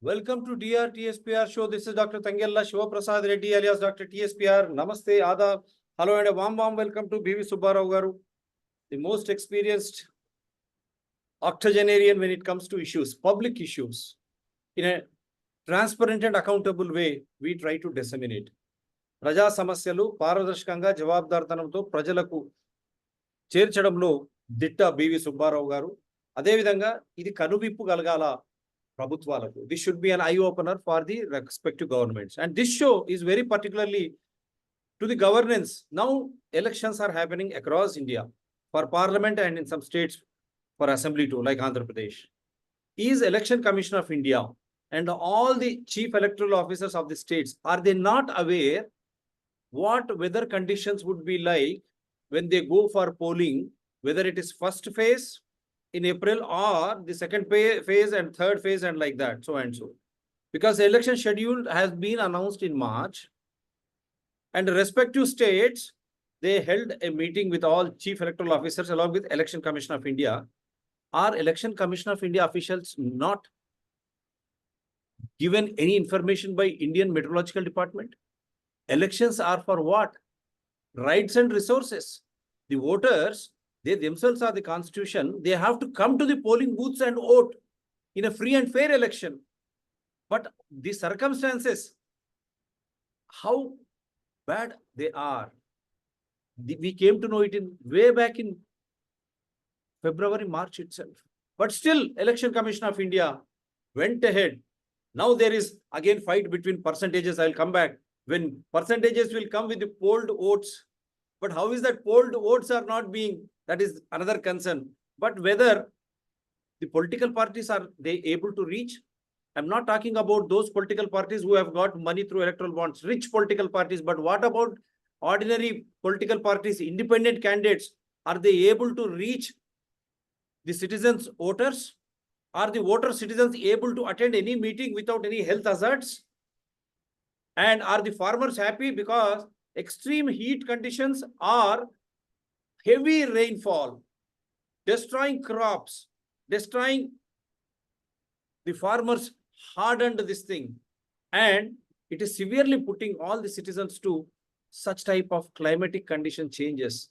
Welcome to DR TSPR show. This is Dr. Tangella Shiva Prasad Reddy alias Dr. TSPR. Namaste, Adab. Hello and a warm welcome to BV Subbarao Garu, the most experienced octogenarian when it comes to issues, public issues. In a transparent and accountable way, we try to disseminate. ప్రజా సమస్యలు పారదర్శకంగా జవాబుదారితనంతో ప్రజలకు చేర్చడంలో దిట్ట BV Subbarao గారు. అదేవిధంగా ఇది కనువిప్పు కలగాల ప్రభుత్వాలకు. This should be an eye opener for the respective governments. And this show is very particularly to the governance. Now elections are happening across India for parliament and in some states for assembly too, like Andhra Pradesh. Is Election Commission of India and all the chief electoral officers of the states, are they not aware what weather conditions would be like when they go for polling, whether it is first phase in April or the second phase and third phase and like that, so and so. Because the election schedule has been announced in March and respective states, they held a meeting with all chief electoral officers along with Election Commission of India. Are Election Commission of India officials not given any information by Indian Meteorological Department? Elections are for what? Rights and resources. The voters, they themselves are the constitution. They have to come to the polling booths and vote in a free and fair election. But the circumstances, how bad they are, we came to know it in way back in February, March itself. But still, Election Commission of India went ahead. Now there is again fight between percentages. I'll come back. When percentages will come with the polled votes. But how is that polled votes are not being, that is another concern. But whether the political parties, are they able to reach? I'm not talking about those political parties who have got money through electoral bonds, rich political parties. But what about ordinary political parties, independent candidates? Are they able to reach the citizens, voters? Are the voter citizens able to attend any meeting without any health hazards? And are the farmers happy because extreme heat conditions or heavy rainfall, destroying crops, destroying the farmers hardened this thing. And it is severely putting all the citizens to such type of climatic condition changes.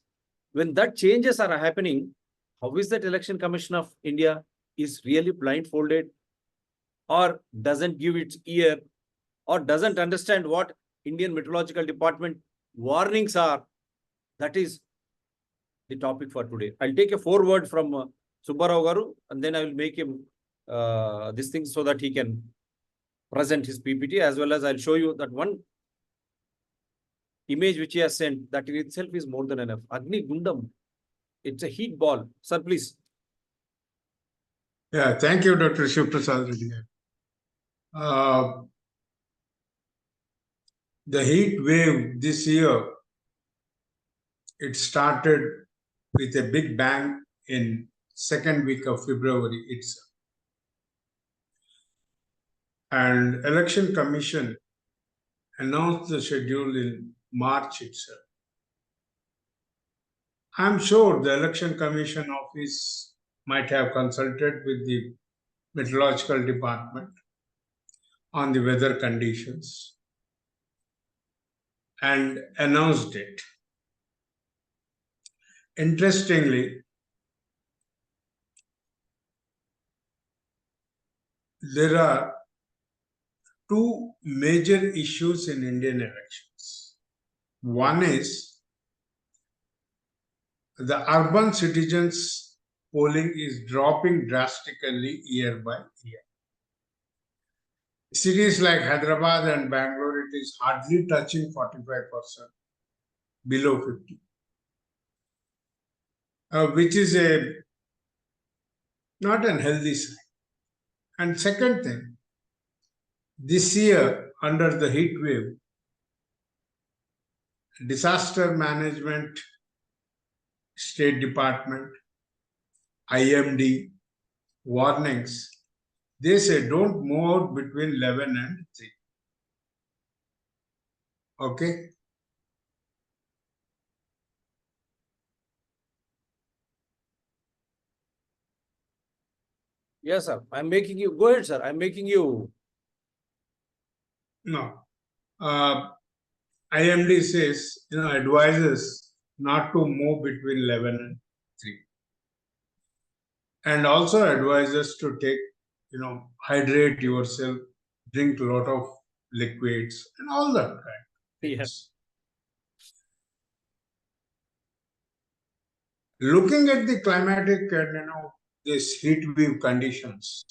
When that changes are happening, how is that Election Commission of India is really blindfolded or doesn't give its ear or doesn't understand what Indian Meteorological Department warnings are? That is the topic for today. I'll take a foreword from Subbarao Garu and then I will make him this thing so that he can present his PPT, as well as I'll show you that one image which he has sent, that in itself is more than enough. Agni Gundam, it's a heat ball. Sir, please. Yeah, thank you, Dr. Shiva Prasad Reddy. The heat wave this year, it started with a big bang in second week of February itself. And Election Commission announced the schedule in March itself. I'm sure the Election Commission office might have consulted with the Meteorological Department on the weather conditions and announced it. Interestingly, there are two major issues in Indian elections. One is the urban citizens' polling is dropping drastically year by year. Cities like Hyderabad and Bangalore, it is hardly touching 45%, below 50, which is not an healthy sign. And second thing, this year under the heat wave, disaster management, State Department, IMD, warnings, they say don't move out between 11 and 3. Okay? Yes, sir. I'm making you, go ahead, sir. I'm making you No. IMD says, advises not to move between 11 and 3. And also advises to take, hydrate yourself, drink a lot of liquids and all that kind. Yes. Looking at the climatic and, this heat wave conditions,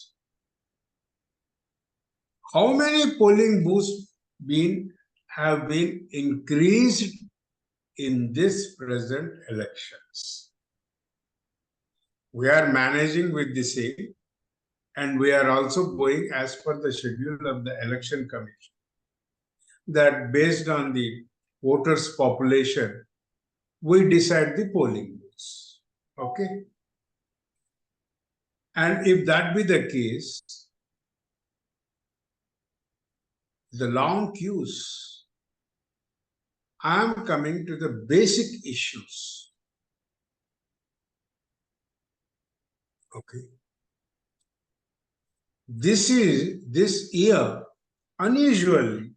how many polling booths have been increased in this present elections? We are managing with the same, and we are also going as per the schedule of the election commission, that based on the voters population, we decide the polling booths. Okay. And if that be the case, the long queues, I am coming to the basic issues. Okay. This year, unusually,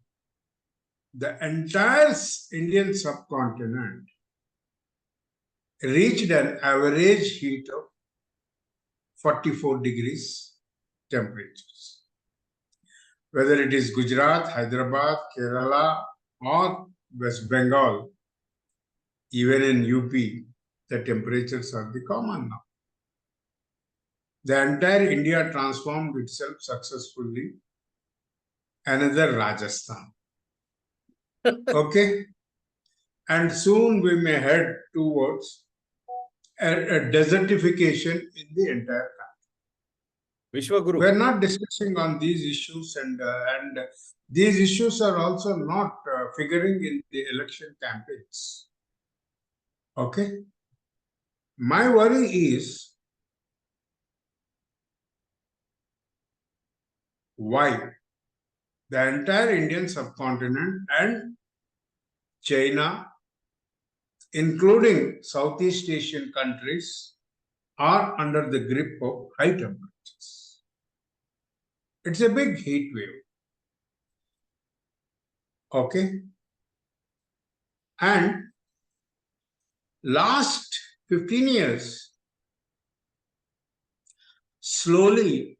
the entire Indian subcontinent reached an average heat of 44 degrees temperatures. Whether it is Gujarat, Hyderabad, Kerala, or West Bengal, even in UP, the temperatures are the common now. The entire India transformed itself successfully. Another Rajasthan. Okay? And soon we may head towards a desertification in the entire country. Vishwaguru. We are not discussing on these issues, and these issues are also not figuring in the election campaigns. Okay? My worry is, why the entire Indian subcontinent and China, including Southeast Asian countries, are under the grip of high temperatures. It's a big heat wave. Okay? And last 15 years, slowly,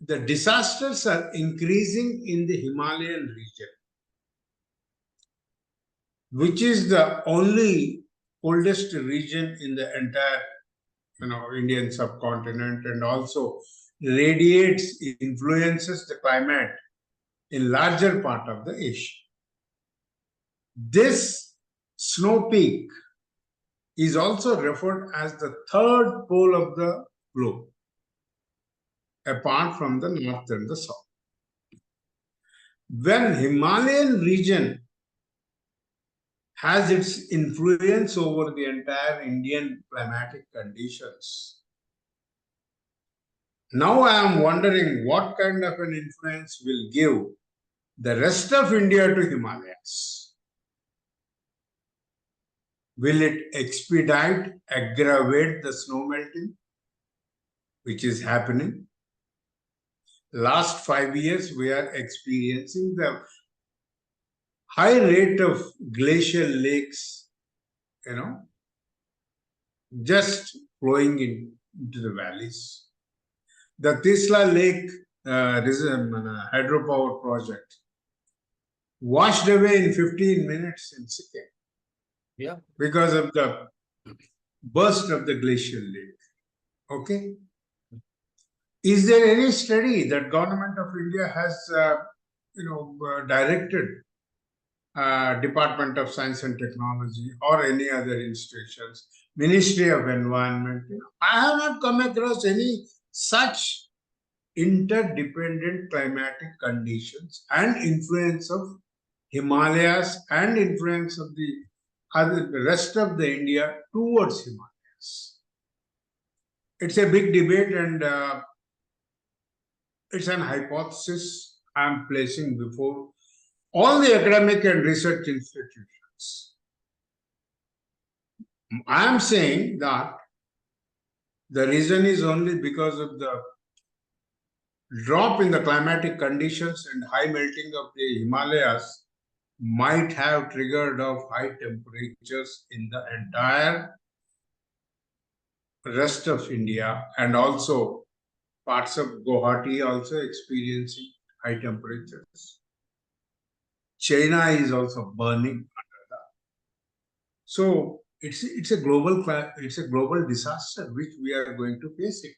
the disasters are increasing in the Himalayan region, which is the only coldest region in the entire Indian subcontinent, and also radiates, influences the climate in larger part of the Asia. This snow peak is also referred as the third pole of the globe, apart from the north and the south. When Himalayan region has its influence over the entire Indian climatic conditions, now I am wondering what kind of an influence will give the rest of India to Himalayas. Will it expedite, aggravate the snow melting, which is happening? Last 5 years, we are experiencing the high rate of glacial lakes, just flowing into the valleys. The Tisla Lake hydropower project washed away in 15 minutes in Sikkim. Yeah. Because of the burst of the glacial lake. Okay. Is there any study that Government of India has, directed Department of Science and Technology or any other institutions, Ministry of Environment? I have not come across any such interdependent climatic conditions and influence of Himalayas and influence of the rest of the India towards Himalayas. It's a big debate, and it's an hypothesis I'm placing before all the academic and research institutions. I'm saying that the reason is only because of the drop in the climatic conditions and high melting of the Himalayas might have triggered of high temperatures in the entire rest of India, and also parts of Guwahati also experiencing high temperatures. China is also burning under that. So it's a global disaster which we are going to face it.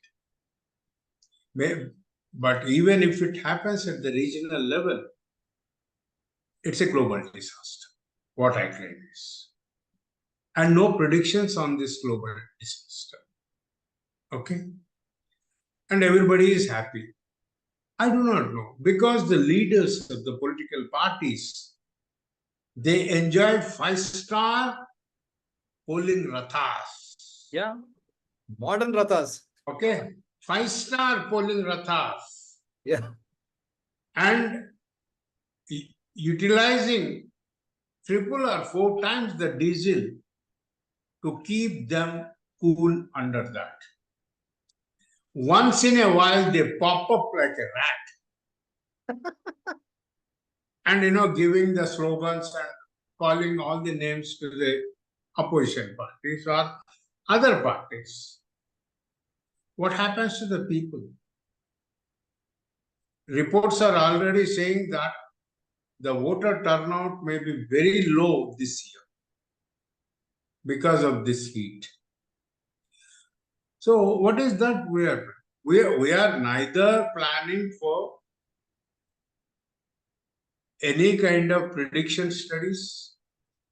But even if it happens at the regional level, it's a global disaster. What I claim is, and no predictions on this global disaster. Okay, and everybody is happy. I do not know, because the leaders of the political parties, they enjoyed 5-star polling rathas. Yeah. Modern rathas. Okay, 5-star polling rathas. Yeah. And utilizing 3 or 4 times the diesel to keep them cool under that. Once in a while, they pop up like a rat. And, giving the slogans and calling all the names to the opposition parties or other parties. What happens to the people? Reports are already saying that the voter turnout may be very low this year because of this heat. So what is that we are neither planning for any kind of prediction studies,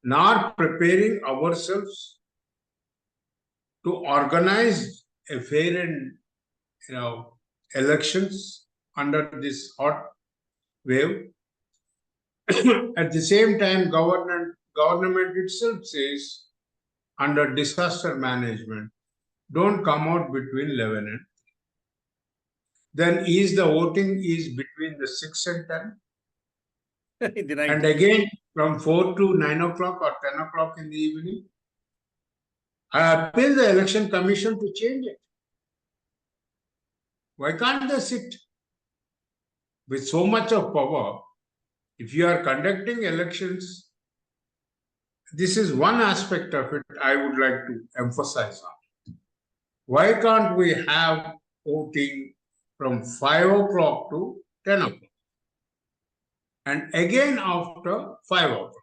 nor preparing ourselves to organize a fair and elections under this hot wave. At the same time, government itself says, under disaster management, don't come out between 11 and 3. Then is the voting is between the 6 and 10? And again, from 4 to 9 o'clock or 10 o'clock in the evening. I appeal the election commission to change it. Why can't they sit with so much of power? If you are conducting elections, this is one aspect of it I would like to emphasize on. Why can't we have voting from 5 o'clock to 10 o'clock? And again after 5 o'clock.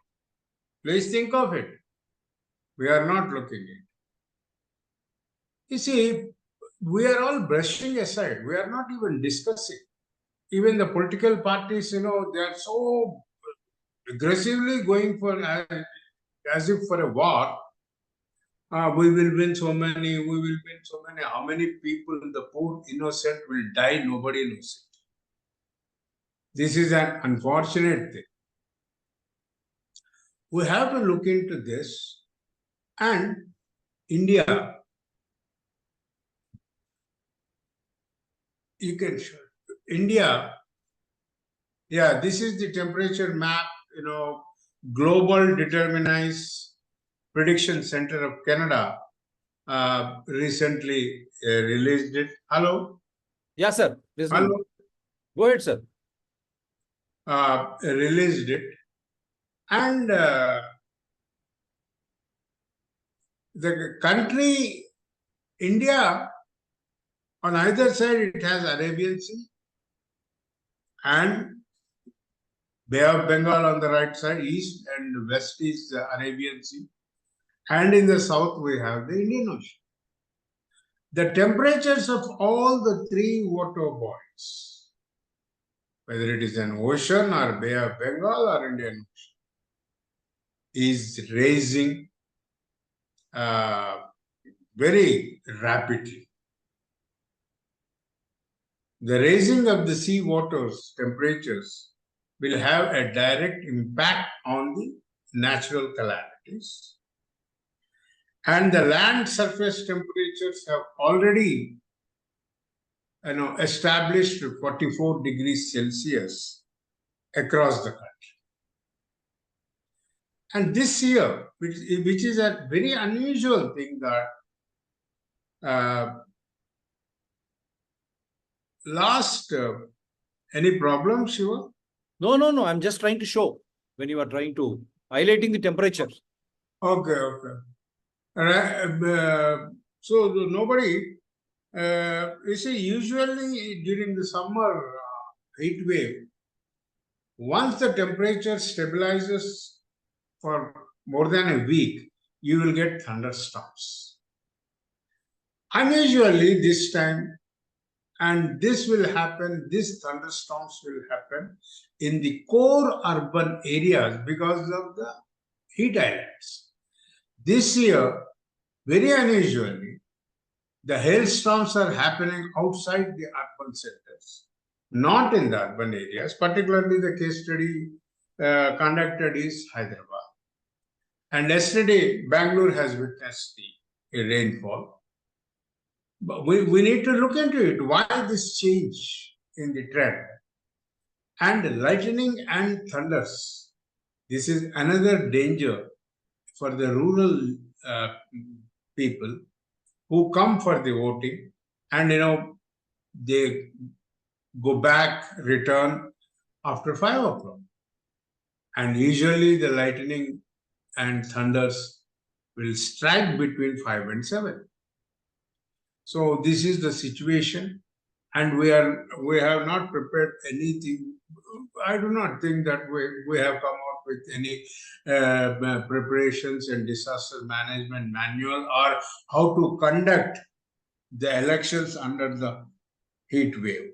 Please think of it. We are not looking at it. You see, we are all brushing aside. We are not even discussing. Even the political parties, they are so aggressively going for as if for a war. We will win so many, we will win so many. How many people, the poor innocent, will die? Nobody knows it. This is an unfortunate thing. We have to look into this. And India, you can show India. Yeah, this is the temperature map, Global Determinized Prediction Center of Canada recently released it. Hello? Yeah, sir. Hello? Go ahead, sir. Released it. And the country, India, on either side, it has Arabian Sea and Bay of Bengal on the right side, east and west is the Arabian Sea. And in the south, we have the Indian Ocean. The temperatures of all the 3 water bodies, whether it is an ocean or Bay of Bengal or Indian Ocean, is raising very rapidly. The raising of the sea water's temperatures will have a direct impact on the natural calamities. And the land surface temperatures have already established 44 degrees Celsius across the country. And this year, which is a very unusual thing, that last, any problem, Shiva? No. I'm just trying to show when you are trying to highlighting the temperature. Okay. So nobody, you see, usually during the summer heat wave, once the temperature stabilizes for more than a week, you will get thunderstorms. Unusually this time, and this will happen, these thunderstorms will happen in the core urban areas because of the heat islands. This year, very unusually, the hailstorms are happening outside the urban centers, not in the urban areas. Particularly the case study conducted is Hyderabad. And yesterday, Bangalore has witnessed the rainfall. But we need to look into it. Why this change in the trend? And lightning and thunders. This is another danger for the rural people who come for the voting, and they go back, return after 5 o'clock. And usually the lightning and thunders will strike between 5 and 7. So this is the situation, and we have not prepared anything. I do not think that we have come up with any preparations and disaster management manual or how to conduct the elections under the heat wave.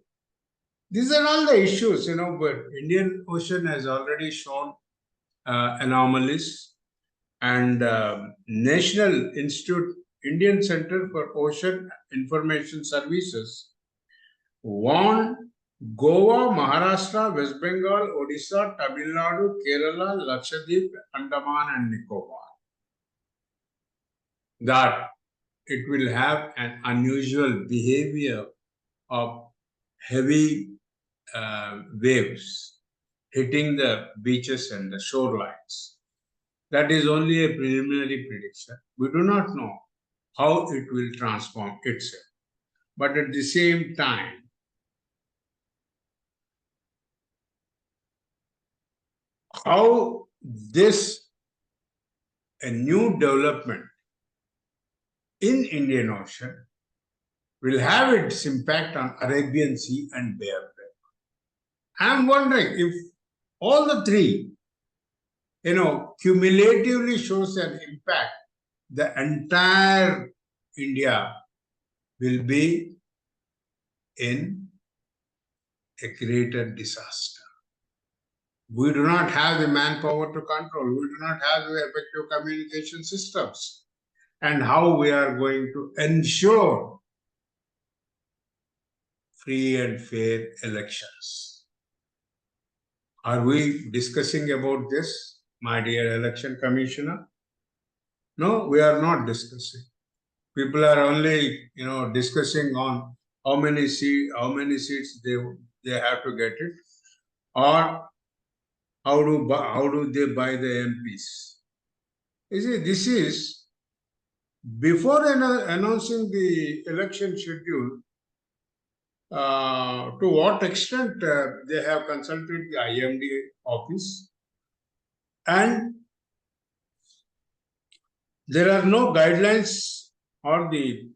These are all the issues, but Indian Ocean has already shown anomalies, and National Institute, Indian Center for Ocean Information Services warned Goa, Maharashtra, West Bengal, Odisha, Tamil Nadu, Kerala, Lakshadweep, Andaman and Nicobar that it will have an unusual behavior of heavy waves hitting the beaches and the shorelines. That is only a preliminary prediction. We do not know how it will transform itself. But at the same time, how a new development in Indian Ocean will have its impact on Arabian Sea and Bay of Bengal. I am wondering if all the three, cumulatively shows an impact, the entire India will be in a greater disaster. We do not have the manpower to control. We do not have the effective communication systems. And how we are going to ensure free and fair elections. Are we discussing about this, my dear Election Commissioner? No, we are not discussing. People are only, discussing on how many seats they have to get it, or how do they buy the MPs. You see, this is before announcing the election schedule. To what extent they have consulted the IMD office, and there are no guidelines or the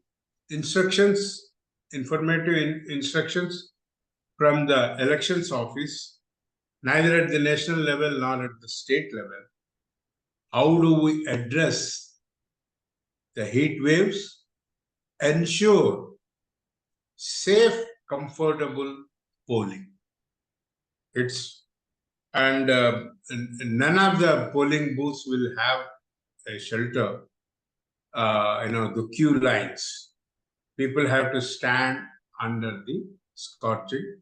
instructions, informative instructions from the elections office, neither at the national level nor at the state level. How do we address the heat waves, ensure safe, comfortable polling? And none of the polling booths will have a shelter, the queue lines. People have to stand under the scorching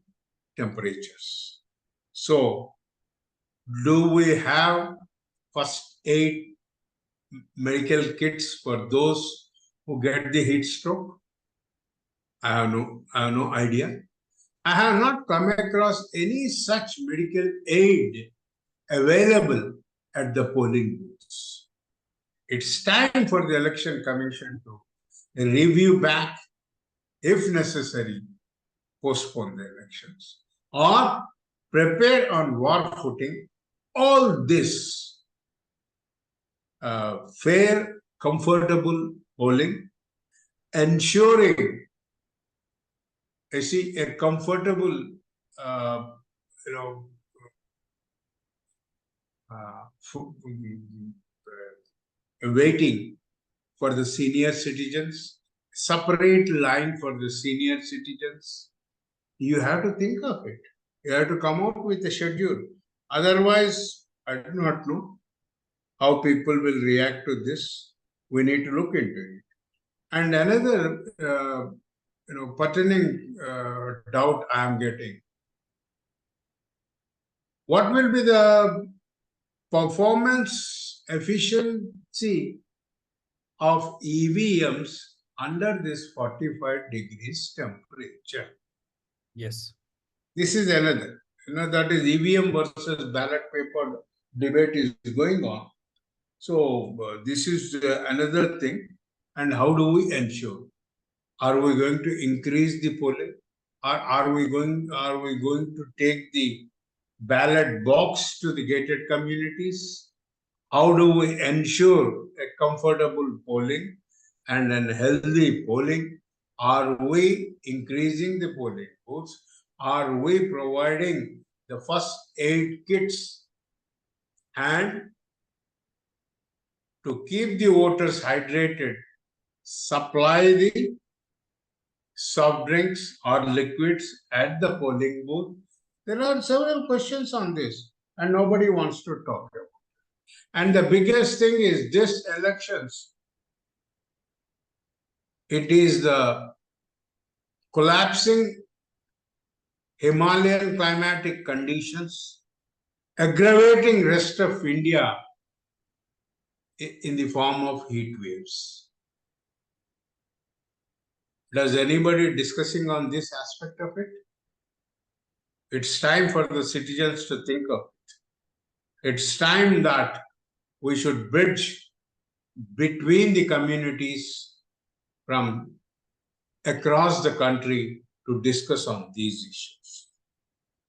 temperatures. So, do we have first aid medical kits for those who get the heat stroke? I have no idea. I have not come across any such medical aid available at the polling booths. It's time for the Election Commission to review back, if necessary, postpone the elections or prepare on war footing all this fair, comfortable polling, ensuring a comfortable, you know, waiting for the senior citizens, separate line for the senior citizens. You have to think of it. You have to come out with a schedule. Otherwise, I do not know how people will react to this. We need to look into it. And another, pertaining doubt I am getting. What will be the performance efficiency of EVMs under this 45 degrees temperature? Yes. This is another. That is EVM versus ballot paper debate is going on. So this is another thing. And how do we ensure? Are we going to increase the polling? Or are we going to take the ballot box to the gated communities? How do we ensure a comfortable polling and a healthy polling? Are we increasing the polling booths? Are we providing the first aid kits? And to keep the voters hydrated, supply the soft drinks or liquids at the polling booth. There are several questions on this, and nobody wants to talk about it. And the biggest thing is this elections. It is the collapsing Himalayan climatic conditions, aggravating rest of India in the form of heat waves. Does anybody discussing on this aspect of it? It's time for the citizens to think of it. It's time that we should bridge between the communities from across the country to discuss on these issues.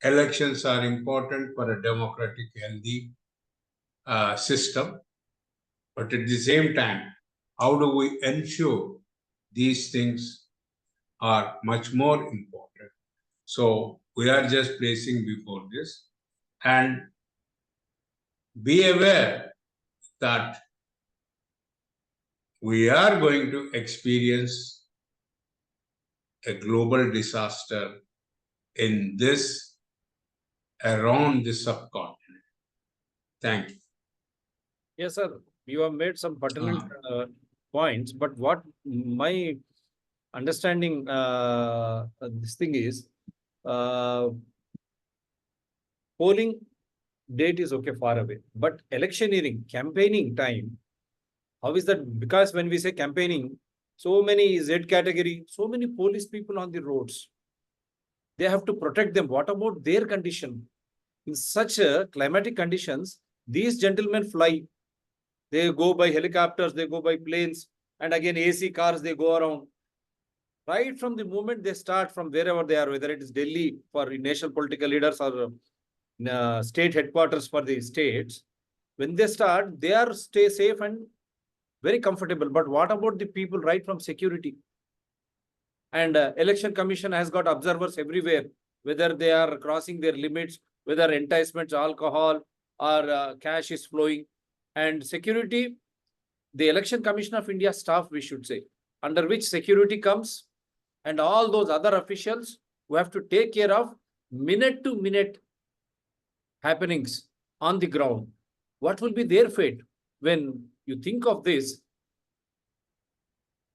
Elections are important for a democratic, healthy system. But at the same time, how do we ensure these things are much more important? So we are just placing before this, and be aware that we are going to experience a global disaster in this, around the subcontinent. Thank you. Yes, sir. You have made some pertinent points, but what my understanding this thing is, polling date is okay, far away, but electioneering, campaigning time, how is that? Because when we say campaigning, so many Z category, so many police people on the roads, they have to protect them. What about their condition? In such climatic conditions, these gentlemen fly. They go by helicopters, they go by planes, and again AC cars, they go around. Right from the moment they start from wherever they are, whether it is Delhi for national political leaders or state headquarters for the states, when they start, they are stay safe and very comfortable. But what about the people right from security? And election commission has got observers everywhere, whether they are crossing their limits, whether enticements, alcohol or cash is flowing. And security, the election commission of India staff, we should say, under which security comes, and all those other officials who have to take care of minute to minute happenings on the ground. What will be their fate? When you think of this,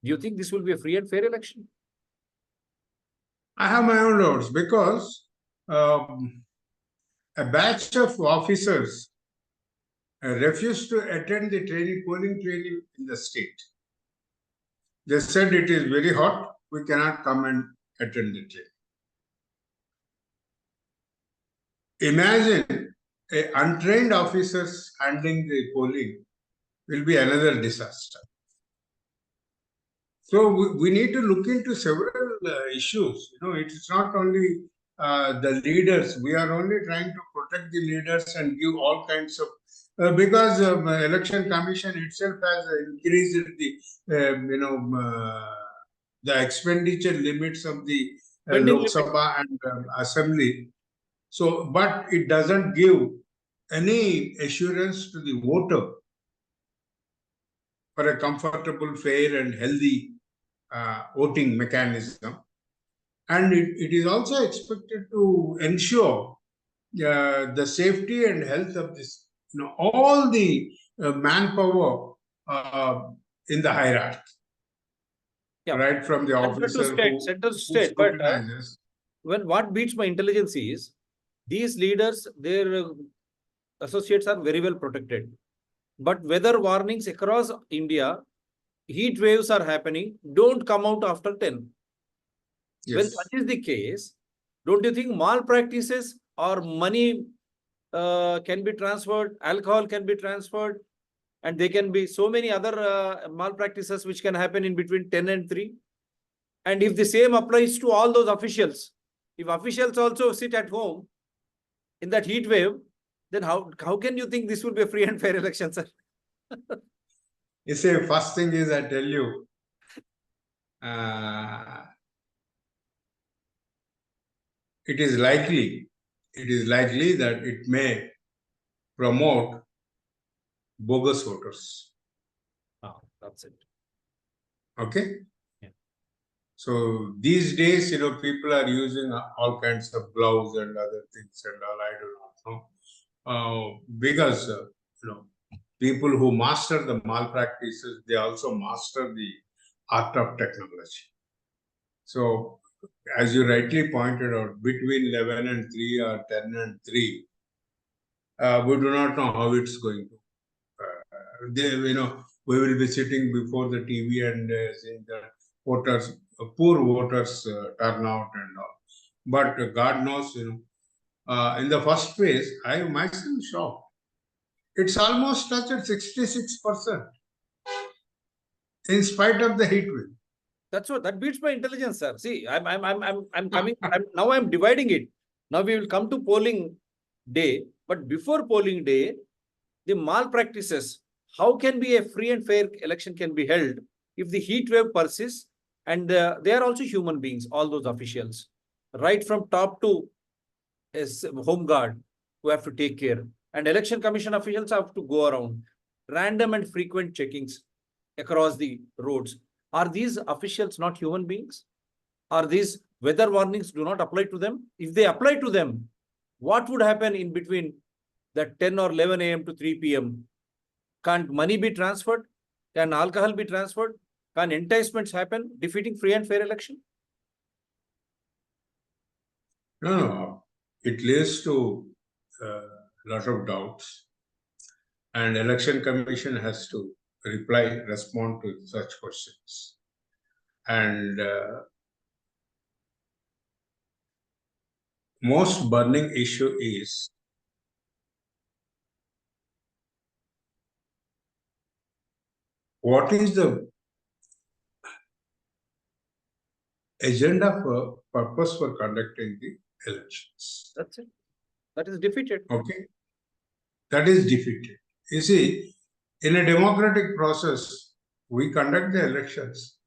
do you think this will be a free and fair election? I have my own doubts because a batch of officers refused to attend the polling training in the state. They said it is very hot, we cannot come and attend the training. Imagine untrained officers handling the polling will be another disaster. So we need to look into several issues. You know, it's not only the leaders. We are only trying to protect the leaders and give all kinds of because election commission itself has increased the expenditure limits of the Spending Lok limit. Sabha and Assembly. So, but it doesn't give any assurance to the voter for a comfortable, fair, and healthy voting mechanism. And it is also expected to ensure the safety and health of this, all the manpower in the hierarchy, Yeah. right from the officer Center to who state. But scrutinizes. when what beats my intelligence is these leaders, their associates are very well protected. But weather warnings across India, heat waves are happening, don't come out after 10. When Yes. such is the case, don't you think malpractices or money can be transferred, alcohol can be transferred, and there can be so many other malpractices which can happen in between 10 and 3? And if the same applies to all those officials, if officials also sit at home in that heat wave, then how can you think this will be a free and fair election, sir? You say, first thing is, I tell you, it is likely that it may promote bogus voters. That's it. Okay. Yeah. So these days, people are using all kinds of gloves and other things and all. I do not know because people who master the malpractices, they also master the art of technology. So, as you rightly pointed out, between 11 and 3 or 10 and 3, we do not know how it's going to. We will be sitting before the TV and seeing the voters, poor voters turnout and all. But God knows, in the first phase, I myself shocked. It's almost touched at 66%, in spite of the heat wave. That's what that beats my intelligence, sir. See, I'm coming. Now I'm dividing it. Now we will come to polling day, but before polling day, the malpractices. How can be a free and fair election can be held if the heat wave persists? And they are also human beings, all those officials, right from top to home guard who have to take care. And election commission officials have to go around random and frequent checkings across the roads. Are these officials not human beings? Are these weather warnings do not apply to them? If they apply to them, what would happen in between that 10 or 11 a.m. to 3 p.m.? Can't money be transferred? Can alcohol be transferred? Can enticements happen, defeating free and fair election? No. It leads to a lot of doubts. And election commission has to respond to such questions. And most burning issue is what is the agenda for purpose for conducting the elections. That's it. That is defeated. Okay. That is defeated. You see, in a democratic process, we conduct the elections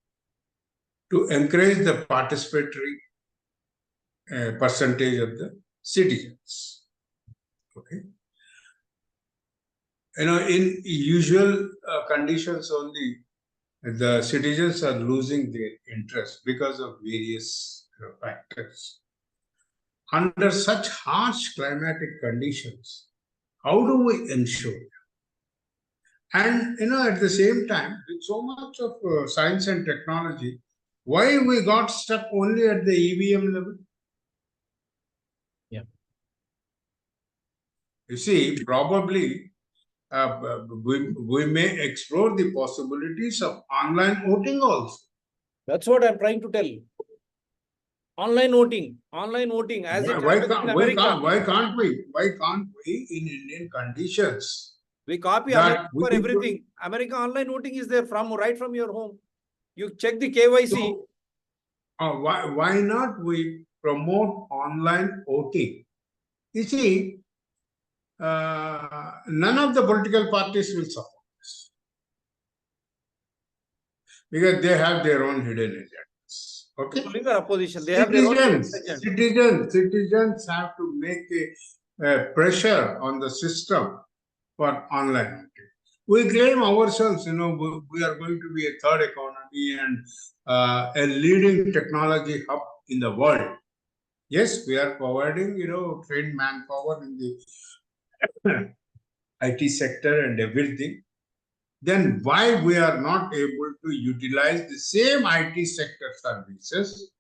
to encourage the participatory percentage of the citizens. Okay. In usual conditions only, the citizens are losing their interest because of various factors. Under such harsh climatic conditions, how do we ensure? And at the same time, with so much of science and technology, why we got stuck only at the EVM level? Yeah. You see, probably we may explore the possibilities of online voting also. That's what I'm trying to tell you. Online voting, as it happens in America. Why can't we in Indian conditions? We copy America for everything. America online voting is there right from your home. You check the KYC. why not we promote online voting? You see, none of the political parties will support this because they have their own hidden agendas. Okay? Ruling or opposition, they have their own agenda. Citizens have to make a pressure on the system for online voting. We claim ourselves, we are going to be a third economy and a leading technology hub in the world. Yes, we are providing, trained manpower in the IT sector and everything. Then why we are not able to utilize the same IT sector services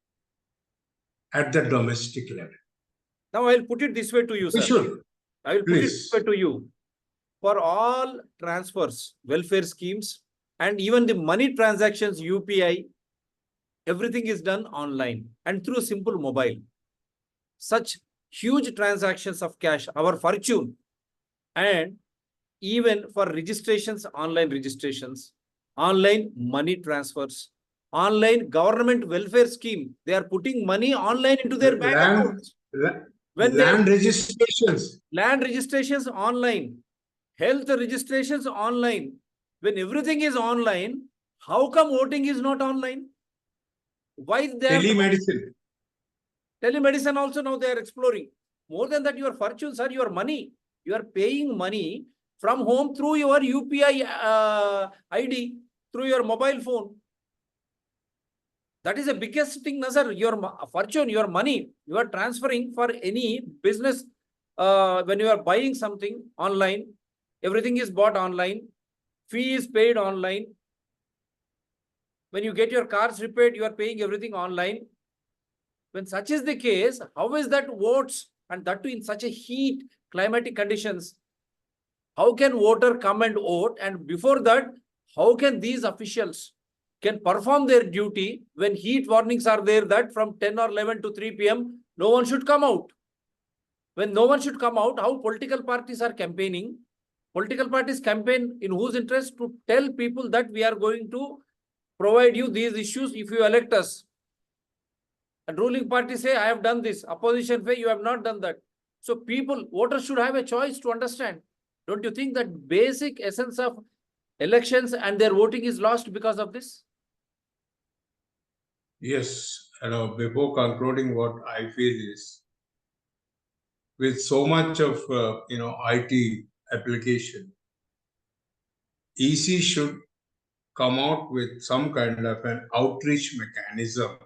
at the domestic level? Now I'll put it this way to you, We sir. should. I will put it this way to you. For all transfers, welfare schemes, and even the money transactions, UPI, everything is done online and through simple mobile. Such huge transactions of cash, our fortune, and even for registrations, online registrations, online money transfers, online government welfare scheme, they are putting money online into their bank accounts. Land registrations. Land registrations online, health registrations online. When everything is online, how come voting is not online? Why they have Telemedicine. Telemedicine also now they are exploring. More than that, your fortunes are your money. You are paying money from home through your UPI ID, through your mobile phone. That is the biggest thing, Nazar. Your fortune, your money, you are transferring for any business. When you are buying something online, everything is bought online. Fee is paid online. When you get your cars repaired, you are paying everything online. When such is the case, how is that votes, and that too in such a heat climatic conditions? How can voter come and vote? And before that, how can these officials can perform their duty when heat warnings are there that from 10 or 11 to 3 p.m. no one should come out? When no one should come out, how political parties are campaigning? Political parties campaign in whose interest? To tell people that we are going to provide you these issues if you elect us. And ruling party say, I have done this. Opposition say, you have not done that. So people, voters should have a choice to understand. Don't you think that basic essence of elections and their voting is lost because of this? Yes, before concluding, what I feel is, with so much of IT application, EC should come out with some kind of an outreach mechanism.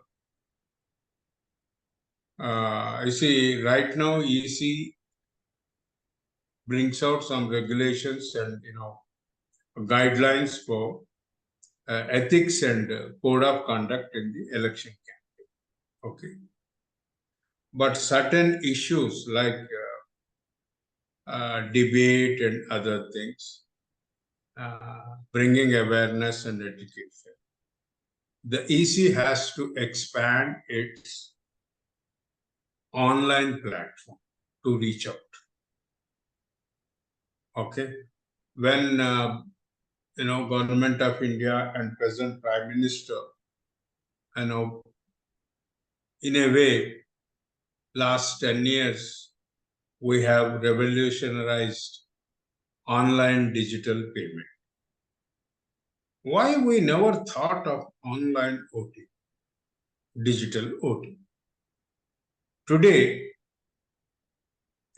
You see, right now EC brings out some regulations and guidelines for ethics and code of conduct in the election campaign. Okay, but certain issues like debate and other things, bringing awareness and education, the EC has to expand its online platform to reach out. Okay, when Government of India and present Prime Minister, in a way, last 10 years, we have revolutionized online digital payment. Why we never thought of online voting, digital voting? Today,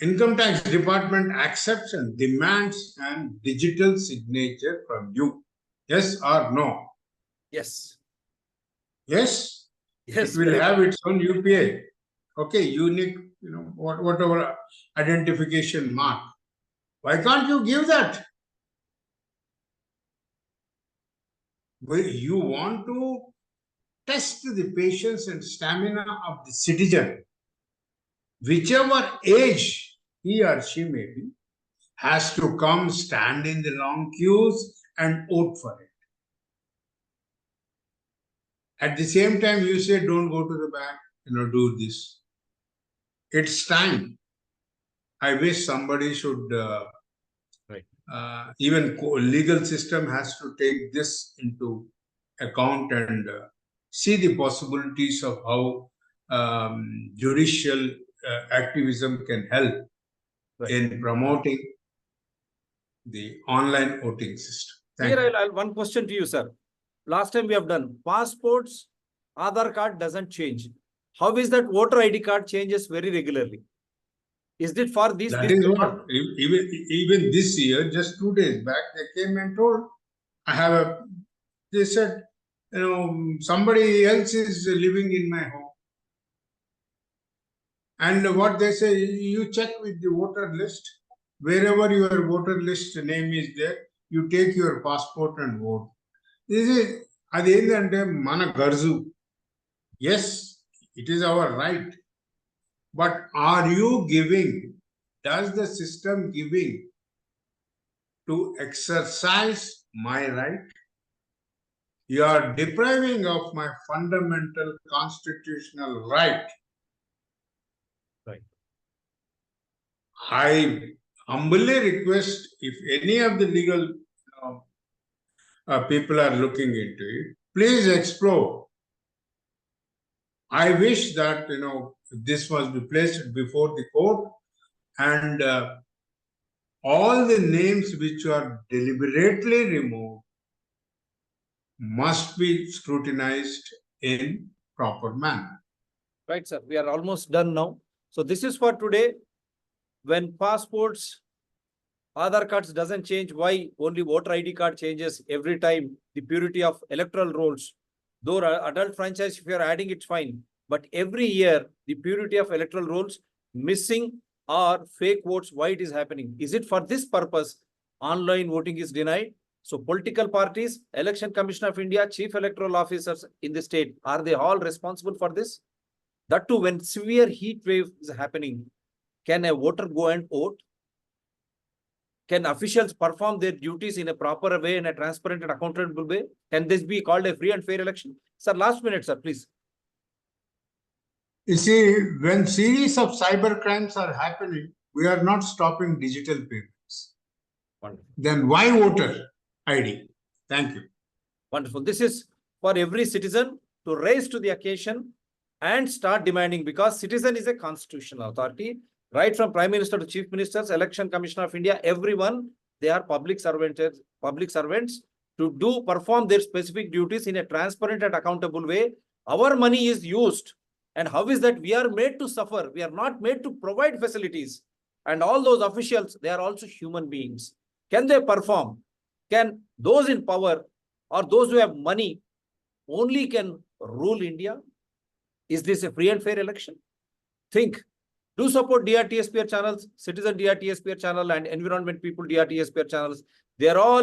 Income Tax Department accepts and demands a digital signature from you. Yes or no? Yes. Yes? Yes. It will have its own UPI. Okay, unique, whatever identification mark. Why can't you give that? You want to test the patience and stamina of the citizen. Whichever age he or she may be, has to come, stand in the long queues and vote for it. At the same time, you say, don't go to the bank, do this. It's time. I wish somebody should, even legal system has to take this into account and see the possibilities of how judicial activism can help Right. in promoting the online voting system. Thank Here, you. I'll one question to you, sir. Last time we have done passports, Aadhaar card doesn't change. How is that voter ID card changes very regularly? Is it for these? That is what, even this year, just 2 days back, they came and told, they said, somebody else is living in my home. And what they say, you check with the voter list, wherever your voter list name is there, you take your passport and vote. This is, at the end of the day, mana garzu. Yes, it is our right. But are you giving, does the system giving to exercise my right? You are depriving of my fundamental constitutional right. Right. I humbly request, if any of the legal people are looking into it, please explore. I wish that this must be placed before the court, and all the names which are deliberately removed must be scrutinized in proper manner. Right, sir. We are almost done now. So this is for today. When passports, Aadhaar cards doesn't change, why only voter ID card changes every time? The purity of electoral rolls. Though adult franchise, if you are adding, it's fine. But every year, the purity of electoral rolls missing or fake votes, why it is happening? Is it for this purpose online voting is denied? So political parties, Election Commission of India, chief electoral officers in the state, are they all responsible for this? That too, when severe heat wave is happening, can a voter go and vote? Can officials perform their duties in a proper way, in a transparent and accountable way? Can this be called a free and fair election? Sir, last minute, sir, please. You see, when series of cyber crimes are happening, we are not stopping digital payments. Wonderful. Then why voter ID? Thank you. Wonderful. This is for every citizen to rise to the occasion and start demanding, because citizen is a constitutional authority, right from Prime Minister to Chief Ministers, Election Commission of India, everyone, they are public servants to perform their specific duties in a transparent and accountable way. Our money is used. And how is that? We are made to suffer. We are not made to provide facilities. And all those officials, they are also human beings. Can they perform? Can those in power or those who have money only can rule India? Is this a free and fair election? Think. Do support DRTSPR channels, Citizen DRTSPR channel and Environment People DRTSPR channels. They are all